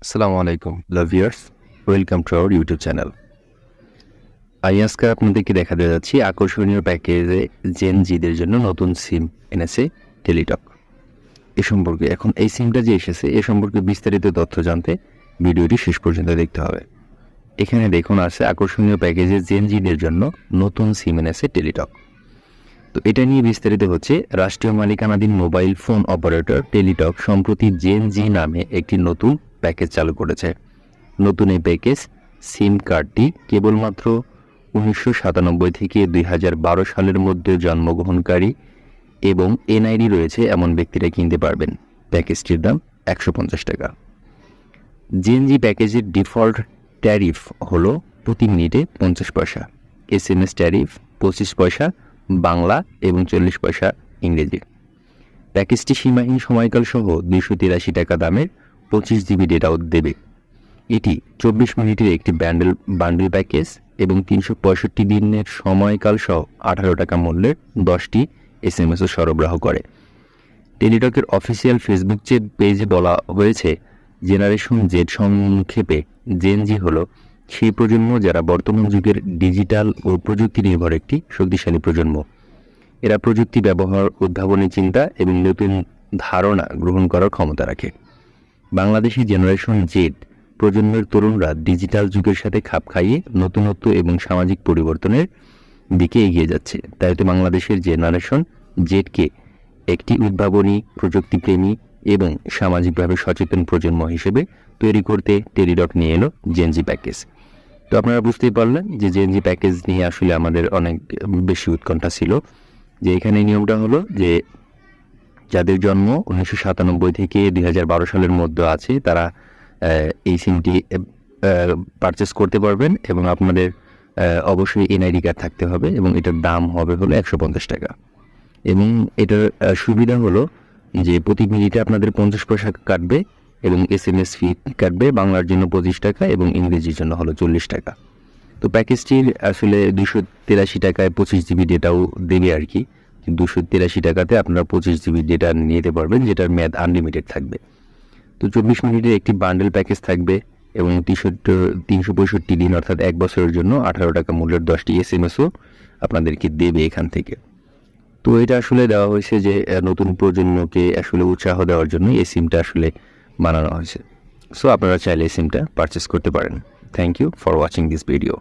আসসালামু আলাইকুম লাভিয়ার্স, welcome to our YouTube channel. আজকে আপনাদেরকে দেখাতে যাচ্ছি আকর্ষণীয় প্যাকেজে জেন জিদের জন্য নতুন সিম এনেছে টেলিটক। এ সম্পর্কে এখন এই সিমটা যে এসেছে এ সম্পর্কে বিস্তারিত তথ্য জানতে ভিডিওটি শেষ পর্যন্ত দেখতে হবে। এখানে দেখুন আছে আকর্ষণীয় প্যাকেজে জেন জিদের জন্য নতুন সিম এনেছে টেলিটক। তো এটা নিয়ে বিস্তারিত হচ্ছে, রাষ্ট্রীয় মালিকানাধীন মোবাইল ফোন অপারেটর টেলিটক সম্প্রতি জেন জি নামে একটি নতুন প্যাকেজ চালু করেছে। নতুন এই প্যাকেজ সিম কার্ডটি কেবলমাত্র 1997 থেকে 2012 সালের মধ্যে জন্মগ্রহণকারী এবং এনআইডি রয়েছে এমন ব্যক্তিরা কিনতে পারবেন। প্যাকেজটির দাম 150 টাকা। জেনজি প্যাকেজের ডিফল্ট ট্যারিফ হলো প্রতি মিনিটে 50 পয়সা, SMS ট্যারিফ 25 পয়সা বাংলা এবং 40 পয়সা ইংরেজি। প্যাকেজটি সীমাহীন সময়কাল সহ 283 টাকা দামের 25 GB ডেটাও দেবে। এটি 24 মিনিটের একটি বান্ডেল প্যাকেজ এবং 365 দিনের সময়কাল সহ 18 টাকা মূল্যের 10টি SMSও সরবরাহ করে। টেলিটকের অফিসিয়াল ফেসবুক পেজে বলা হয়েছে, জেনারেশন জেড সংক্ষেপে জেন জি হল সেই প্রজন্ম যারা বর্তমান যুগের ডিজিটাল ও প্রযুক্তি নির্ভর একটি শক্তিশালী প্রজন্ম। এরা প্রযুক্তি ব্যবহার, উদ্ভাবনী চিন্তা এবং নতুন ধারণা গ্রহণ করার ক্ষমতা রাখে। বাংলাদেশি জেনারেশন জেড প্রজন্মের তরুণরা ডিজিটাল যুগের সাথে খাপ খাইয়ে নতুনত্ব এবং সামাজিক পরিবর্তনের দিকে এগিয়ে যাচ্ছে। তাই তো বাংলাদেশের জেনারেশন জেডকে একটি উদ্ভাবনী, প্রযুক্তিপ্রেমী এবং সামাজিকভাবে সচেতন প্রজন্ম হিসেবে তৈরি করতে টেলিটক নিয়ে এলো জেনজি প্যাকেজ। তো আপনারা বুঝতেই পারলেন যে জেনজি প্যাকেজ নিয়ে আসলে আমাদের অনেক বেশি উৎকণ্ঠা ছিল। যে এখানে নিয়মটা হলো যে যাদের জন্ম 1997 থেকে 2012 সালের মধ্যে আছে তারা এই সিমটি পারচেস করতে পারবেন এবং আপনাদের অবশ্যই এনআইডি কার্ড থাকতে হবে এবং এটার দাম হবে হলো 150 টাকা। এবং এটার সুবিধা হলো যে প্রতি মিনিটে আপনাদের 50 পয়সা কাটবে এবং SMS ফি কাটবে, বাংলার জন্য 25 টাকা এবং ইংরেজির জন্য হলো 40 টাকা। তো প্যাকেজটির আসলে 283 টাকায় 25 GB ডেটাও দেবে আর কি। 283 টাকাতে আপনারা 25 GB ডেটা নিতে পারবেন, যেটার মেয়াদ আনলিমিটেড থাকবে। তো 24 মিনিটের একটি বান্ডেল প্যাকেজ থাকবে এবং 365 দিন অর্থাৎ 1 বছরের জন্য 18 টাকা মূল্যের 10টি SMSও আপনাদেরকে দেবে এখান থেকে। তো এটা আসলে দেওয়া হয়েছে যে নতুন প্রজন্মকে আসলে উৎসাহ দেওয়ার জন্য এই সিমটা আসলে বানানো হয়েছে। সো আপনারা চাইলে এই সিমটা পারচেস করতে পারেন। Thank you for watching this video.